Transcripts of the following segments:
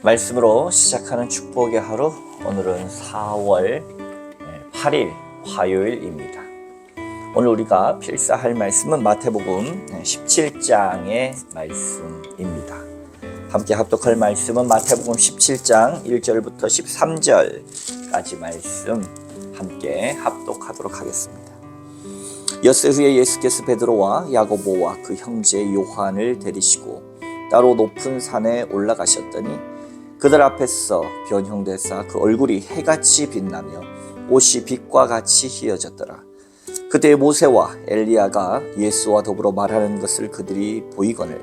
말씀으로 시작하는 축복의 하루, 오늘은 4월 8일 화요일입니다. 오늘 우리가 필사할 말씀은 마태복음 17장의 말씀입니다. 함께 합독할 말씀은 마태복음 17장 1절부터 13절까지 말씀 함께 합독하도록 하겠습니다. 엿새 후에 예수께서 베드로와 야고보와 그 형제 요한을 데리시고 따로 높은 산에 올라가셨더니 그들 앞에서 변형되사 그 얼굴이 해같이 빛나며 옷이 빛과 같이 희어졌더라. 그때 모세와 엘리야가 예수와 더불어 말하는 것을 그들이 보이거늘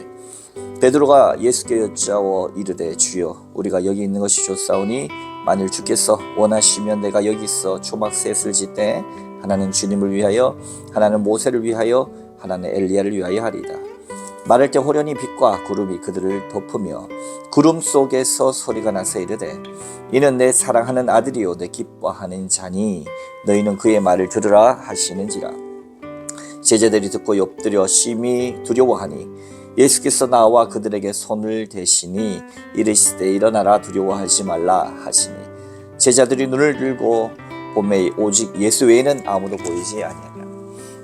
베드로가 예수께 여짜워 이르되 주여 우리가 여기 있는 것이 좋사오니 만일 주께서 원하시면 내가 여기 있어 초막셋을 짓되 하나는 주님을 위하여 하나는 모세를 위하여 하나는 엘리야를 위하여 하리이다. 말할 때 호련히 빛과 구름이 그들을 덮으며 구름 속에서 소리가 나서 이르되 이는 내 사랑하는 아들이요 내 기뻐하는 자니 너희는 그의 말을 들으라 하시는지라. 제자들이 듣고 엎드려 심히 두려워하니 예수께서 나와 그들에게 손을 대시니 이르시되 일어나라 두려워하지 말라 하시니 제자들이 눈을 들고 보매 오직 예수 외에는 아무도 보이지 아니하니라.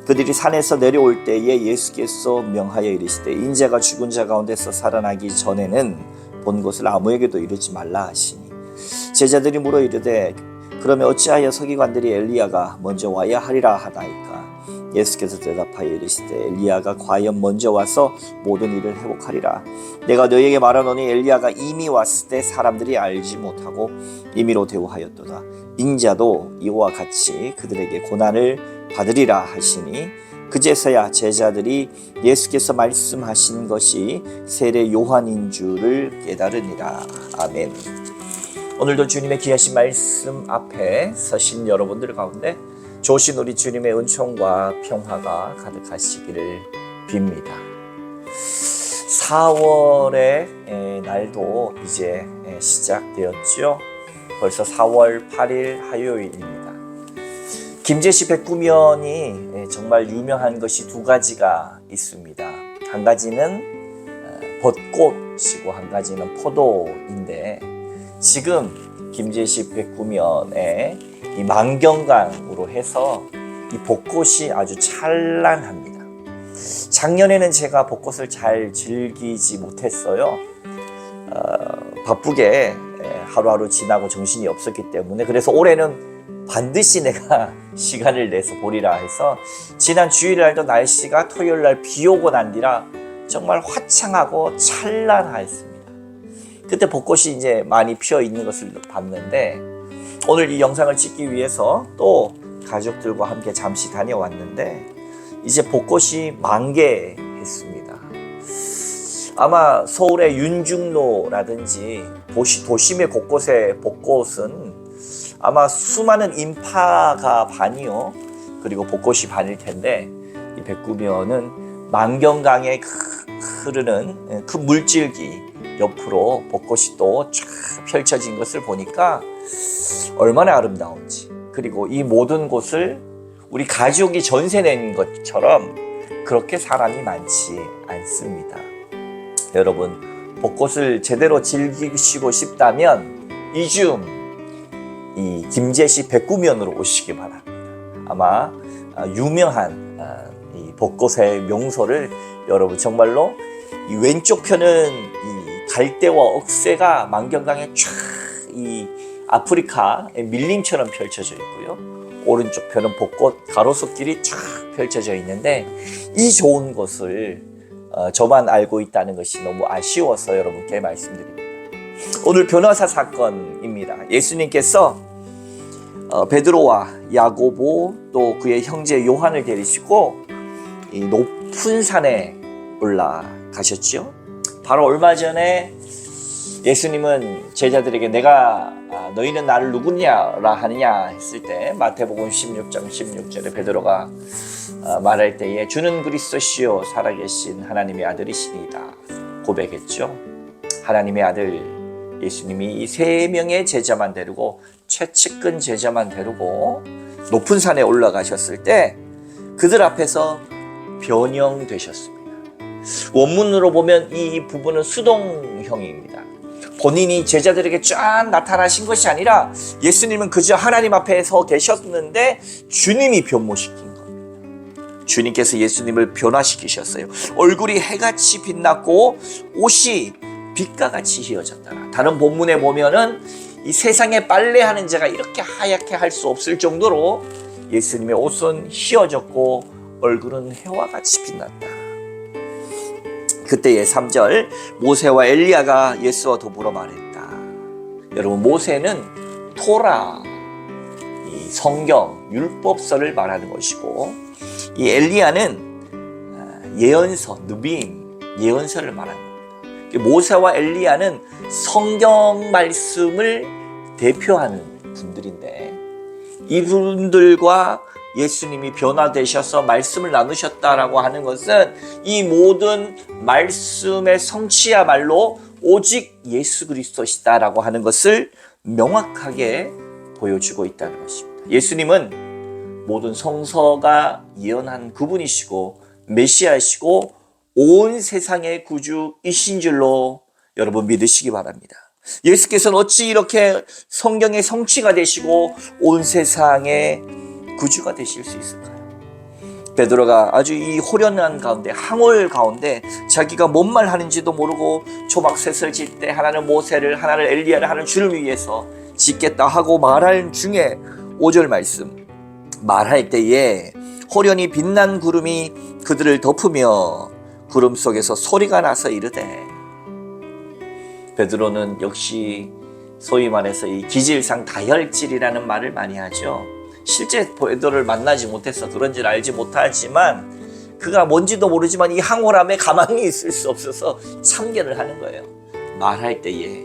그들이 산에서 내려올 때에 예수께서 명하여 이르시되 인자가 죽은 자 가운데서 살아나기 전에는 본 것을 아무에게도 이르지 말라 하시니 제자들이 물어 이르되 그러면 어찌하여 서기관들이 엘리야가 먼저 와야 하리라 하나이까. 예수께서 대답하여 이르시되 엘리야가 과연 먼저 와서 모든 일을 회복하리라. 내가 너희에게 말하노니 엘리야가 이미 왔을 때 사람들이 알지 못하고 임의로 대우하였도다. 인자도 이와 같이 그들에게 고난을 받으리라 하시니 그제서야 제자들이 예수께서 말씀하신 것이 세례 요한인 줄을 깨달으니라. 아멘. 오늘도 주님의 귀하신 말씀 앞에 서신 여러분들 가운데 좋으신 우리 주님의 은총과 평화가 가득하시기를 빕니다. 4월의 날도 이제 시작되었죠. 벌써 4월 8일 화요일입니다. 김제시 백구면이 정말 유명한 것이 두 가지가 있습니다. 한 가지는 벚꽃이고 한 가지는 포도인데 지금 김제시 백구면에 이 만경강으로 해서 이 벚꽃이 아주 찬란합니다. 작년에는 제가 벚꽃을 잘 즐기지 못했어요. 바쁘게 하루하루 지나고 정신이 없었기 때문에. 그래서 올해는 반드시 내가 시간을 내서 보리라 해서 지난 주일날도 날씨가 토요일날 비 오고 난 뒤라 정말 화창하고 찬란하였습니다. 그때 벚꽃이 이제 많이 피어 있는 것을 봤는데 오늘 이 영상을 찍기 위해서 또 가족들과 함께 잠시 다녀왔는데 이제 벚꽃이 만개했습니다. 아마 서울의 윤중로라든지 도심의 곳곳의 벚꽃은 아마 수많은 인파가 반이요 그리고 벚꽃이 반일 텐데 이 백구면은 만경강에 흐르는 그 물줄기 옆으로 벚꽃이 또 쫙 펼쳐진 것을 보니까 얼마나 아름다운지, 그리고 이 모든 곳을 우리 가족이 전세 낸 것처럼 그렇게 사람이 많지 않습니다. 여러분, 벚꽃을 제대로 즐기시고 싶다면 이중 이 김제시 백구면으로 오시기 바랍니다. 아마 유명한 이 벚꽃의 명소를 여러분 정말로 이 왼쪽 편은 이 갈대와 억새가 만경강에 쫙 이 아프리카 밀림처럼 펼쳐져 있고요. 오른쪽 편은 벚꽃 가로수길이 쫙 펼쳐져 있는데 이 좋은 곳을 저만 알고 있다는 것이 너무 아쉬워서 여러분께 말씀드립니다. 오늘 변호사 사건입니다. 예수님께서 베드로와 야고보 또 그의 형제 요한을 데리시고 이 높은 산에 올라가셨죠. 바로 얼마 전에 예수님은 제자들에게 내가 너희는 나를 누구냐라 하느냐 했을 때 마태복음 16장 16절에 베드로가 말할 때에 주는 그리스도시요 살아계신 하나님의 아들이시니이다 고백했죠. 하나님의 아들 예수님이 이 세 명의 제자만 데리고 최측근 제자만 데리고 높은 산에 올라가셨을 때 그들 앞에서 변형되셨습니다. 원문으로 보면 이 부분은 수동형입니다. 본인이 제자들에게 쫙 나타나신 것이 아니라 예수님은 그저 하나님 앞에 서 계셨는데 주님이 변모시킨 겁니다. 주님께서 예수님을 변화시키셨어요. 얼굴이 해같이 빛났고 옷이 빛과 같이 휘어졌더라. 다른 본문에 보면은 이 세상에 빨래하는 자가 이렇게 하얗게 할 수 없을 정도로 예수님의 옷은 휘어졌고 얼굴은 해와 같이 빛났다. 그때의 3절, 모세와 엘리야가 예수와 더불어 말했다. 여러분, 모세는 토라, 이 성경, 율법서를 말하는 것이고, 이 엘리야는 예언서, 느빔, 예언서를 말하는 겁니다. 모세와 엘리야는 성경 말씀을 대표하는 분들인데, 이분들과 예수님이 변화되셔서 말씀을 나누셨다라고 하는 것은 이 모든 말씀의 성취야말로 오직 예수 그리스도시다라고 하는 것을 명확하게 보여주고 있다는 것입니다. 예수님은 모든 성서가 예언한 그분이시고 메시아이시고 온 세상의 구주이신 줄로 여러분 믿으시기 바랍니다. 예수께서는 어찌 이렇게 성경의 성취가 되시고 온 세상의 구주가 되실 수 있을까요? 베드로가 아주 이 호련한 가운데, 항올 가운데 자기가 뭔 말 하는지도 모르고 초막셋을 질 때 하나는 모세를, 하나는 엘리야를, 하나는 주를 위해서 짓겠다 하고 말할 중에 5절 말씀, 말할 때에 호련히 빛난 구름이 그들을 덮으며 구름 속에서 소리가 나서 이르되, 베드로는 역시 소위 말해서 이 기질상 다혈질이라는 말을 많이 하죠. 실제 베드로를 만나지 못해서 그런지를 알지 못하지만 그가 뭔지도 모르지만 이 항홀함에 가만히 있을 수 없어서 참견을 하는 거예요. 말할 때에.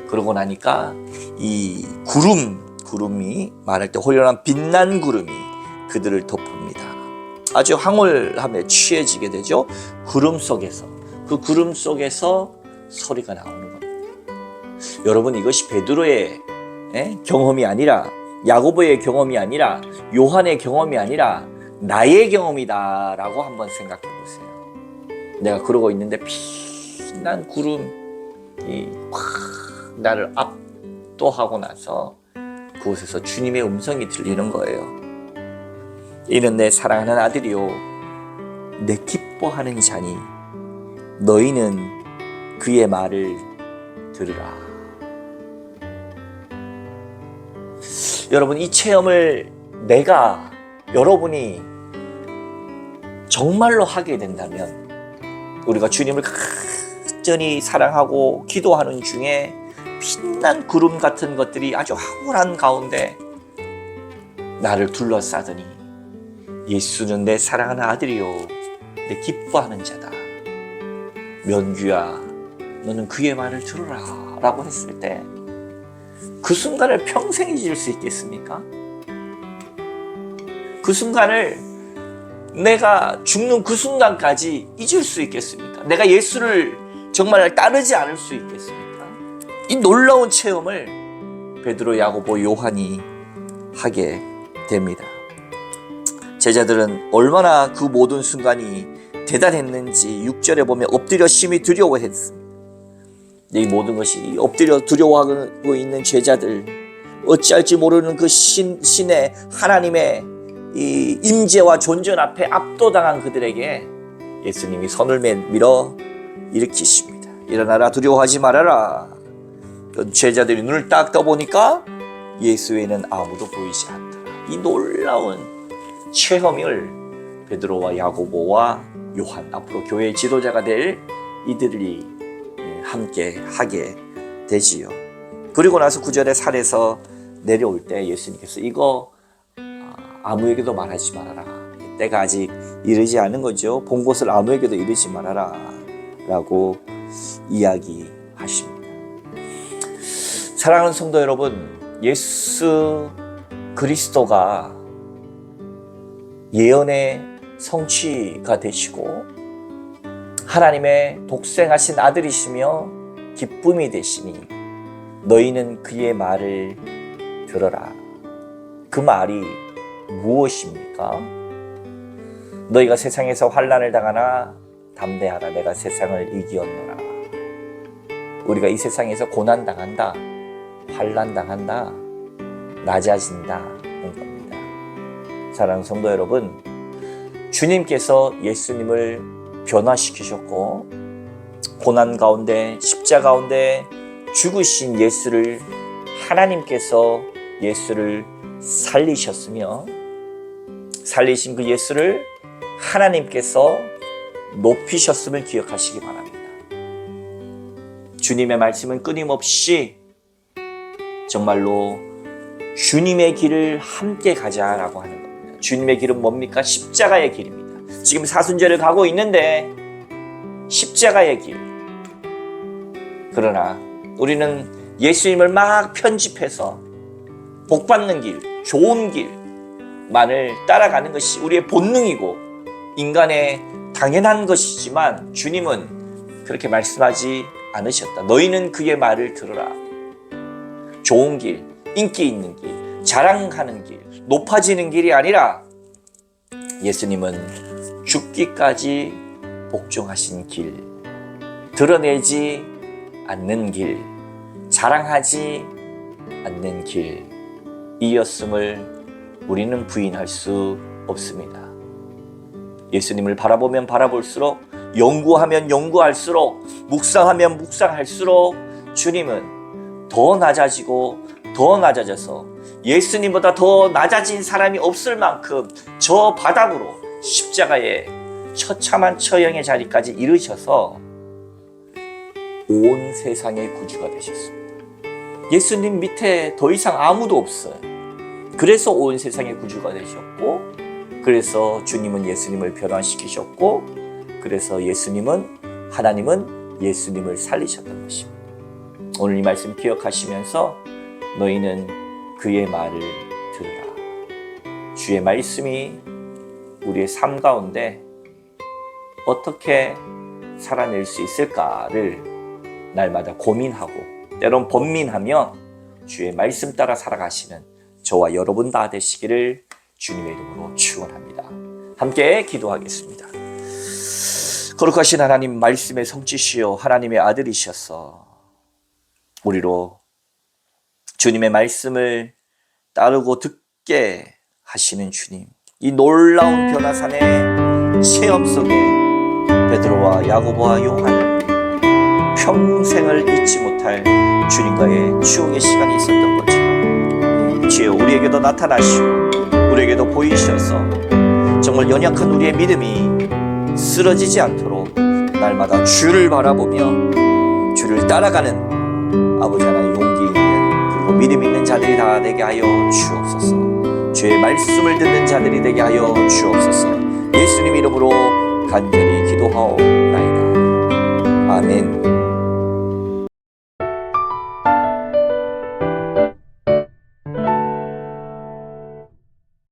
그러고 나니까 이 구름이 말할 때 호련한 빛난 구름이 그들을 덮습니다. 아주 항홀함에 취해지게 되죠. 구름 속에서, 그 구름 속에서 소리가 나오는 겁니다. 여러분, 이것이 베드로의 경험이 아니라, 야고보의 경험이 아니라, 요한의 경험이 아니라 나의 경험이다라고 한번 생각해 보세요. 내가 그러고 있는데 빛난 구름이 확 나를 압도하고 나서 그곳에서 주님의 음성이 들리는 거예요. 이는 내 사랑하는 아들이요 내 기뻐하는 자니 너희는 그의 말을 들으라. 여러분, 이 체험을 여러분이 정말로 하게 된다면, 우리가 주님을 간절히 사랑하고 기도하는 중에 빛난 구름 같은 것들이 아주 황홀한 가운데 나를 둘러싸더니 예수는 내 사랑하는 아들이요 내 기뻐하는 자다. 면귀야 너는 그의 말을 들으라 라고 했을 때 그 순간을 평생 잊을 수 있겠습니까? 그 순간을 내가 죽는 그 순간까지 잊을 수 있겠습니까? 내가 예수를 정말 따르지 않을 수 있겠습니까? 이 놀라운 체험을 베드로, 야고보, 요한이 하게 됩니다. 제자들은 얼마나 그 모든 순간이 대단했는지 6절에 보면 엎드려 심히 두려워했습니다. 이 모든 것이 엎드려 두려워하고 있는 제자들, 어찌할지 모르는 그 신의 하나님의 이 임재와 존전 앞에 압도당한 그들에게 예수님이 손을 밀어 일으키십니다. 일어나라, 두려워하지 말아라. 제자들이 눈을 딱 떠보니까 예수 외에는 아무도 보이지 않더라. 이 놀라운 체험을 베드로와 야고보와 요한, 앞으로 교회의 지도자가 될 이들이 함께 하게 되지요. 그리고 나서 9절에 산에서 내려올 때 예수님께서 이거 아무에게도 말하지 말아라. 때가 아직 이르지 않은 거죠. 본 것을 아무에게도 이르지 말아라 라고 이야기하십니다. 사랑하는 성도 여러분, 예수 그리스도가 예언의 성취가 되시고 하나님의 독생하신 아들이시며 기쁨이 되시니 너희는 그의 말을 들어라. 그 말이 무엇입니까? 너희가 세상에서 환난을 당하나 담대하라. 내가 세상을 이기었노라. 우리가 이 세상에서 고난당한다, 환난당한다, 낮아진다 는 겁니다. 사랑하는 성도 여러분, 주님께서 예수님을 변화시키셨고 고난 가운데 십자가 가운데 죽으신 예수를 하나님께서 예수를 살리셨으며 살리신 그 예수를 하나님께서 높이셨음을 기억하시기 바랍니다. 주님의 말씀은 끊임없이 정말로 주님의 길을 함께 가자라고 하는 겁니다. 주님의 길은 뭡니까? 십자가의 길입니다. 지금 사순절을 가고 있는데 십자가의 길. 그러나 우리는 예수님을 막 편집해서 복받는 길, 좋은 길만을 따라가는 것이 우리의 본능이고 인간의 당연한 것이지만 주님은 그렇게 말씀하지 않으셨다. 너희는 그의 말을 들으라. 좋은 길, 인기 있는 길, 자랑하는 길, 높아지는 길이 아니라 예수님은 죽기까지 복종하신 길, 드러내지 않는 길, 자랑하지 않는 길이었음을 우리는 부인할 수 없습니다. 예수님을 바라보면 바라볼수록, 연구하면 연구할수록, 묵상하면 묵상할수록 주님은 더 낮아지고 더 낮아져서 예수님보다 더 낮아진 사람이 없을 만큼 저 바닥으로 십자가의 처참한 처형의 자리까지 이르셔서 온 세상의 구주가 되셨습니다. 예수님 밑에 더 이상 아무도 없어요. 그래서 온 세상의 구주가 되셨고, 그래서 주님은 예수님을 변화시키셨고, 그래서 하나님은 예수님을 살리셨던 것입니다. 오늘 이 말씀 기억하시면서 너희는 그의 말을 들으라. 주의 말씀이 우리의 삶 가운데 어떻게 살아낼 수 있을까를 날마다 고민하고 때론 번민하며 주의 말씀 따라 살아가시는 저와 여러분 다 되시기를 주님의 이름으로 축원합니다. 함께 기도하겠습니다. 거룩하신 하나님, 말씀의 성취시요 하나님의 아들이셔서 우리로 주님의 말씀을 따르고 듣게 하시는 주님, 이 놀라운 변화산의 체험 속에 베드로와 야고보와 요한은 평생을 잊지 못할 주님과의 추억의 시간이 있었던 것처럼 주여 우리에게도 나타나시고 우리에게도 보이셔서 정말 연약한 우리의 믿음이 쓰러지지 않도록 날마다 주를 바라보며 주를 따라가는 아버지 하나님 용기 있는 그리고 믿음 있는 자들이 다 되게 하여 주옵소서. 주의 말씀을 듣는 자들이 되게 하여 주옵소서. 예수님 이름으로 간절히 기도하옵나이다. 아멘.